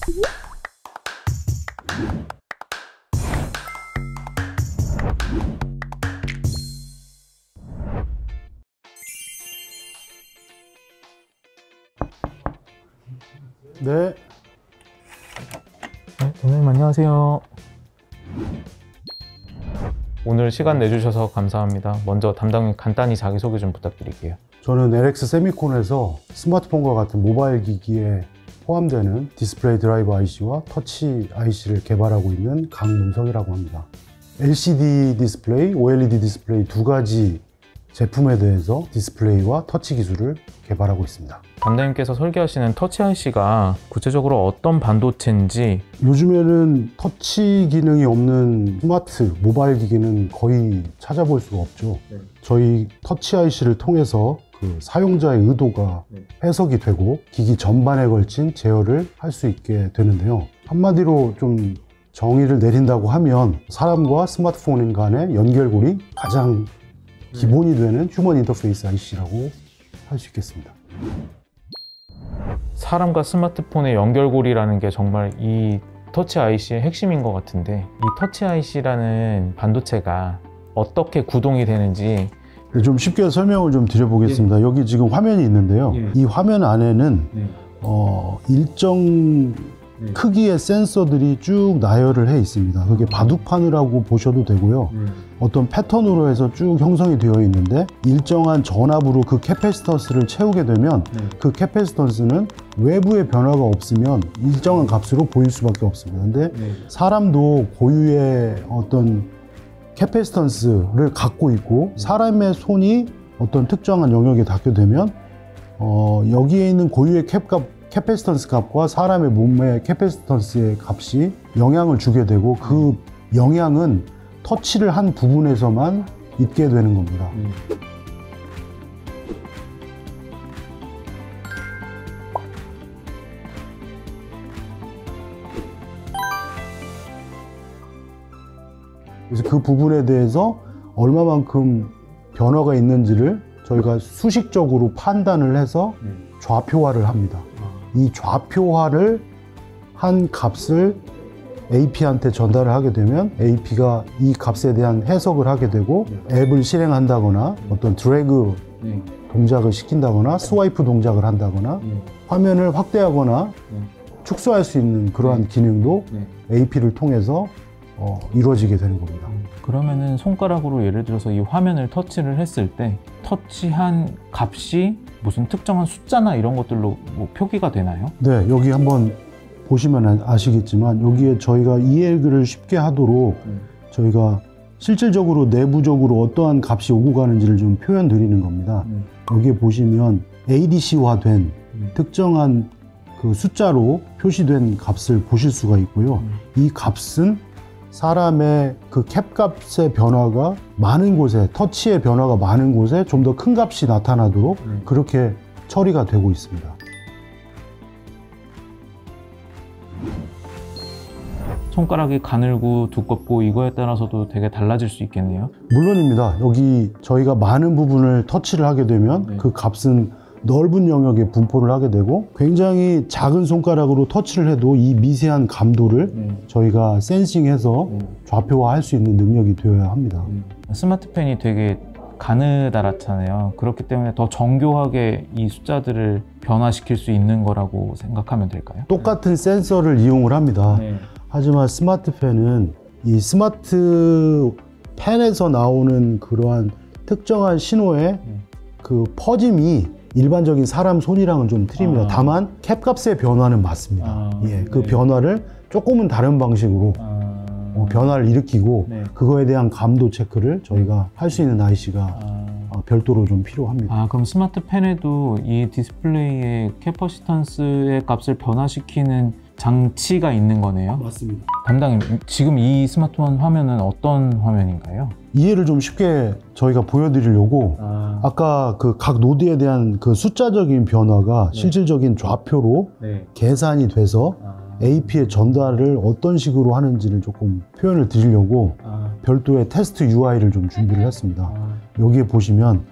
네. 선생님 안녕하세요. 오늘 시간 내주셔서 감사합니다. 먼저 담당님 간단히 자기소개 좀 부탁드릴게요. 저는 LX 세미콘에서 스마트폰과 같은 모바일 기기에 포함되는 디스플레이 드라이버 IC와 터치 IC를 개발하고 있는 강문석이라고 합니다. LCD 디스플레이, OLED 디스플레이 두 가지 제품에 대해서 디스플레이와 터치 기술을 개발하고 있습니다. 담당님께서 설계하시는 터치 IC가 구체적으로 어떤 반도체인지, 요즘에는 터치 기능이 없는 스마트 모바일 기기는 거의 찾아볼 수가 없죠. 저희 터치 IC를 통해서 그 사용자의 의도가 해석이 되고 기기 전반에 걸친 제어를 할 수 있게 되는데요. 한마디로 좀 정의를 내린다고 하면 사람과 스마트폰 간의 연결고리 가장 기본이 되는 휴먼 인터페이스 IC라고 할 수 있겠습니다. 사람과 스마트폰의 연결고리라는 게 정말 이 터치 IC의 핵심인 것 같은데, 이 터치 IC라는 반도체가 어떻게 구동이 되는지 좀 쉽게 설명을 좀 드려보겠습니다. 여기 지금 화면이 있는데요. 이 화면 안에는 일정 크기의 센서들이 쭉 나열을 해 있습니다. 그게 바둑판이라고 보셔도 되고요. 어떤 패턴으로 해서 쭉 형성이 되어 있는데, 일정한 전압으로 그 캐패시턴스를 채우게 되면 그 캐패시턴스는 외부의 변화가 없으면 일정한 값으로 보일 수밖에 없습니다. 근데 사람도 고유의 어떤 캐패시턴스를 갖고 있고, 사람의 손이 어떤 특정한 영역에 닿게 되면 여기에 있는 고유의 캐패시턴스 값과 사람의 몸의 캐패시턴스의 값이 영향을 주게 되고, 그 영향은 터치를 한 부분에서만 있게 되는 겁니다. 그래서 그 부분에 대해서 얼마만큼 변화가 있는지를 저희가 수식적으로 판단을 해서 좌표화를 합니다. 이 좌표화를 한 값을 AP한테 전달을 하게 되면 AP가 이 값에 대한 해석을 하게 되고, 앱을 실행한다거나 어떤 드래그 동작을 시킨다거나 스와이프 동작을 한다거나 화면을 확대하거나 축소할 수 있는 그러한 기능도 AP를 통해서 이루어지게 되는 겁니다. 그러면은 손가락으로 예를 들어서 이 화면을 터치를 했을 때 터치한 값이 무슨 특정한 숫자나 이런 것들로 뭐 표기가 되나요? 네, 여기 한번 보시면 아시겠지만 여기에 저희가 이해를 쉽게 하도록 저희가 실질적으로 내부적으로 어떠한 값이 오고 가는지를 좀 표현 드리는 겁니다. 여기에 보시면 ADC화된 특정한 그 숫자로 표시된 값을 보실 수가 있고요. 이 값은 사람의 그 캡 값의 변화가 많은 곳에, 터치의 변화가 많은 곳에 좀 더 큰 값이 나타나도록 그렇게 처리가 되고 있습니다. 손가락이 가늘고 두껍고 이거에 따라서도 되게 달라질 수 있겠네요. 물론입니다. 여기 저희가 많은 부분을 터치를 하게 되면 그 값은 넓은 영역에 분포를 하게 되고, 굉장히 작은 손가락으로 터치를 해도 이 미세한 감도를 저희가 센싱해서 좌표화할 수 있는 능력이 되어야 합니다. 스마트펜이 되게 가느다랗잖아요. 그렇기 때문에 더 정교하게 이 숫자들을 변화시킬 수 있는 거라고 생각하면 될까요? 똑같은 센서를 이용을 합니다. 하지만 스마트펜은 이 스마트펜에서 나오는 그러한 특정한 신호의 그 퍼짐이 일반적인 사람 손이랑은 좀 틀립니다. 다만 캡값의 변화는 맞습니다. 그 변화를 조금은 다른 방식으로 변화를 일으키고 그거에 대한 감도 체크를 저희가 할 수 있는 IC가 별도로 좀 필요합니다. 그럼 스마트펜에도 이 디스플레이의 캐퍼시턴스의 값을 변화시키는 장치가 있는 거네요? 맞습니다. 담당님, 지금 이 스마트폰 화면은 어떤 화면인가요? 이해를 좀 쉽게 저희가 보여드리려고 아까 그 각 노드에 대한 그 숫자적인 변화가 실질적인 좌표로 계산이 돼서 AP의 전달을 어떤 식으로 하는지를 조금 표현을 드리려고 별도의 테스트 UI를 좀 준비를 했습니다. 여기에 보시면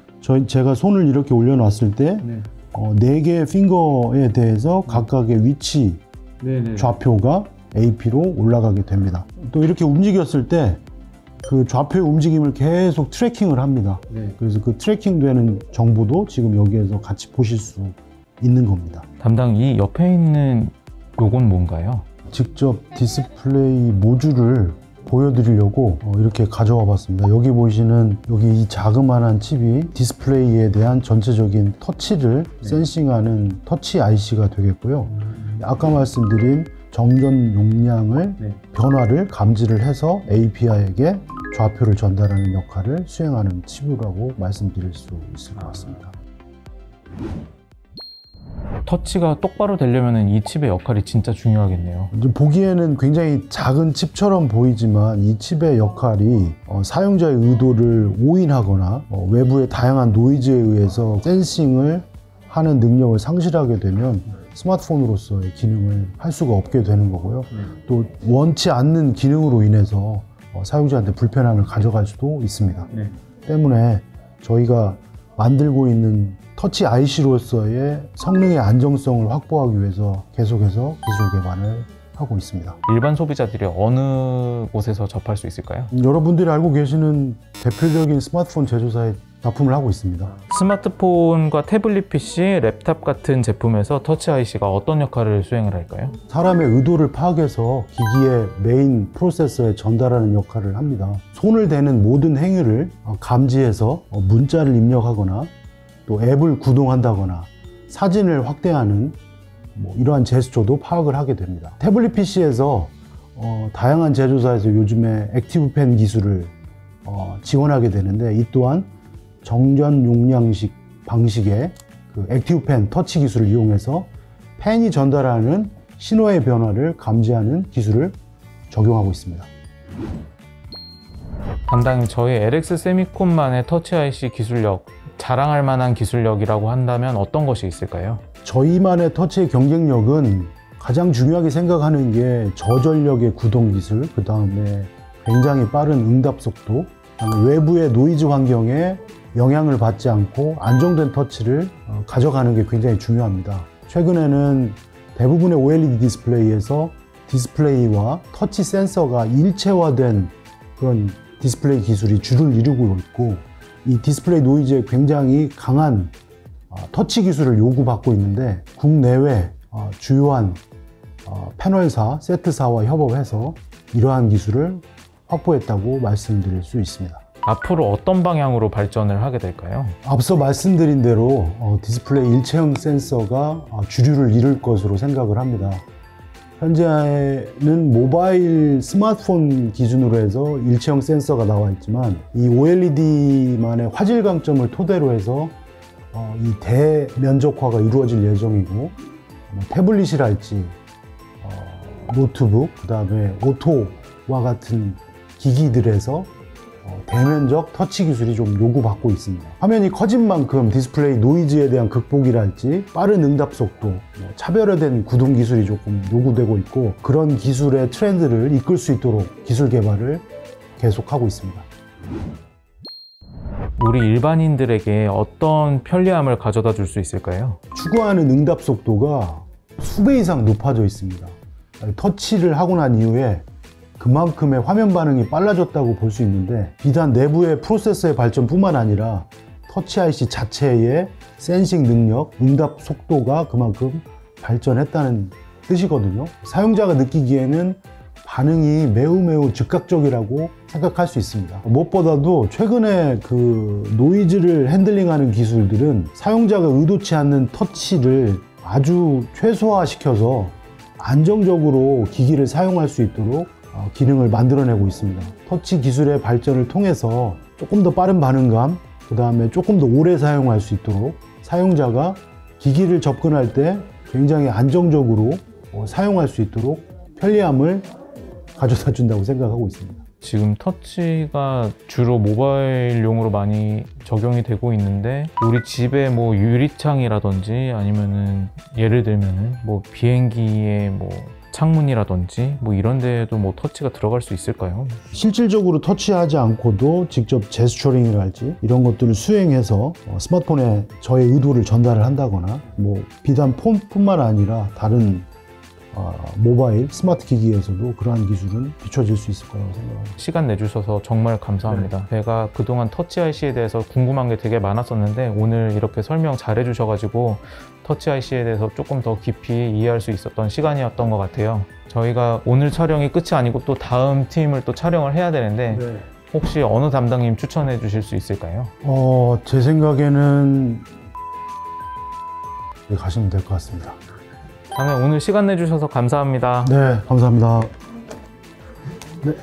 제가 손을 이렇게 올려놨을 때 4개의 핑거에 대해서 각각의 위치 좌표가 AP로 올라가게 됩니다. 또 이렇게 움직였을 때 그 좌표의 움직임을 계속 트래킹을 합니다. 그래서 그 트래킹되는 정보도 지금 여기에서 같이 보실 수 있는 겁니다. 담당 이 옆에 있는 요건 뭔가요? 직접 디스플레이 모듈을 보여드리려고 이렇게 가져와 봤습니다. 여기 보시는 여기 이 자그마한 칩이 디스플레이에 대한 전체적인 터치를 센싱하는 터치 IC가 되겠고요. 아까 말씀드린 정전 용량을 변화를 감지를 해서 API에게 좌표를 전달하는 역할을 수행하는 칩이라고 말씀드릴 수 있을 것 같습니다. 터치가 똑바로 되려면 이 칩의 역할이 진짜 중요하겠네요. 보기에는 굉장히 작은 칩처럼 보이지만 이 칩의 역할이 사용자의 의도를 오인하거나 외부의 다양한 노이즈에 의해서 센싱을 하는 능력을 상실하게 되면 스마트폰으로서의 기능을 할 수가 없게 되는 거고요. 또 원치 않는 기능으로 인해서 사용자한테 불편함을 가져갈 수도 있습니다. 때문에 저희가 만들고 있는 터치 IC로서의 성능의 안정성을 확보하기 위해서 계속해서 기술 개발을 하고 있습니다. 일반 소비자들이 어느 곳에서 접할 수 있을까요? 여러분들이 알고 계시는 대표적인 스마트폰 제조사에 납품을 하고 있습니다. 스마트폰과 태블릿 PC, 랩탑 같은 제품에서 터치 IC가 어떤 역할을 수행을 할까요? 사람의 의도를 파악해서 기기의 메인 프로세서에 전달하는 역할을 합니다. 손을 대는 모든 행위를 감지해서 문자를 입력하거나 또 앱을 구동한다거나 사진을 확대하는 이러한 제스처도 파악을 하게 됩니다. 태블릿 PC에서 다양한 제조사에서 요즘에 액티브 펜 기술을 지원하게 되는데 이 또한 정전 용량식 방식의 그 액티브 펜 터치 기술을 이용해서 펜이 전달하는 신호의 변화를 감지하는 기술을 적용하고 있습니다. 담당님, 저희 LX 세미콘만의 터치 IC 기술력, 자랑할 만한 기술력이라고 한다면 어떤 것이 있을까요? 저희만의 터치의 경쟁력은 가장 중요하게 생각하는 게 저전력의 구동 기술, 그 다음에 굉장히 빠른 응답 속도, 외부의 노이즈 환경에 영향을 받지 않고 안정된 터치를 가져가는 게 굉장히 중요합니다. 최근에는 대부분의 OLED 디스플레이에서 디스플레이와 터치 센서가 일체화된 그런 디스플레이 기술이 주를 이루고 있고, 이 디스플레이 노이즈에 굉장히 강한 터치 기술을 요구받고 있는데 국내외 주요한 패널사, 세트사와 협업해서 이러한 기술을 확보했다고 말씀드릴 수 있습니다. 앞으로 어떤 방향으로 발전을 하게 될까요? 앞서 말씀드린 대로 디스플레이 일체형 센서가 주류를 이룰 것으로 생각을 합니다. 현재는 모바일 스마트폰 기준으로 해서 일체형 센서가 나와 있지만 이 OLED만의 화질 강점을 토대로 해서 이 대면적화가 이루어질 예정이고, 태블릿이랄지 노트북, 그 다음에 오토와 같은 기기들에서 대면적 터치 기술이 좀 요구받고 있습니다. 화면이 커진 만큼 디스플레이 노이즈에 대한 극복이랄지 빠른 응답 속도, 차별화된 구동 기술이 조금 요구되고 있고, 그런 기술의 트렌드를 이끌 수 있도록 기술 개발을 계속하고 있습니다. 우리 일반인들에게 어떤 편리함을 가져다 줄 수 있을까요? 추구하는 응답 속도가 수배 이상 높아져 있습니다. 터치를 하고 난 이후에 그만큼의 화면 반응이 빨라졌다고 볼 수 있는데, 비단 내부의 프로세서의 발전뿐만 아니라 터치 IC 자체의 센싱 능력, 응답 속도가 그만큼 발전했다는 뜻이거든요. 사용자가 느끼기에는 반응이 매우 즉각적이라고 생각할 수 있습니다. 무엇보다도 최근에 그 노이즈를 핸들링하는 기술들은 사용자가 의도치 않는 터치를 아주 최소화시켜서 안정적으로 기기를 사용할 수 있도록 기능을 만들어내고 있습니다. 터치 기술의 발전을 통해서 조금 더 빠른 반응감, 그 다음에 조금 더 오래 사용할 수 있도록 사용자가 기기를 접근할 때 굉장히 안정적으로 사용할 수 있도록 편리함을 가져다 준다고 생각하고 있습니다. 지금 터치가 주로 모바일용으로 많이 적용이 되고 있는데, 우리 집에 뭐 유리창이라든지 아니면은 예를 들면은 뭐 비행기의 뭐 창문이라든지 뭐 이런 데에도 뭐 터치가 들어갈 수 있을까요? 실질적으로 터치하지 않고도 직접 제스처링이랄지 이런 것들을 수행해서 스마트폰에 저의 의도를 전달을 한다거나, 뭐 비단 폰뿐만 아니라 다른 모바일 스마트 기기에서도 그러한 기술은 비춰질 수 있을 거라고 생각합니다. 시간 내주셔서 정말 감사합니다. 제가 그동안 터치 IC에 대해서 궁금한 게 되게 많았었는데 오늘 이렇게 설명 잘 해주셔가지고 터치 IC에 대해서 조금 더 깊이 이해할 수 있었던 시간이었던 것 같아요. 저희가 오늘 촬영이 끝이 아니고 또 다음 팀을 또 촬영을 해야 되는데 혹시 어느 담당님 추천해 주실 수 있을까요? 제 생각에는 가시면 될 것 같습니다. 오늘 시간 내주셔서 감사합니다. 네, 감사합니다. 네.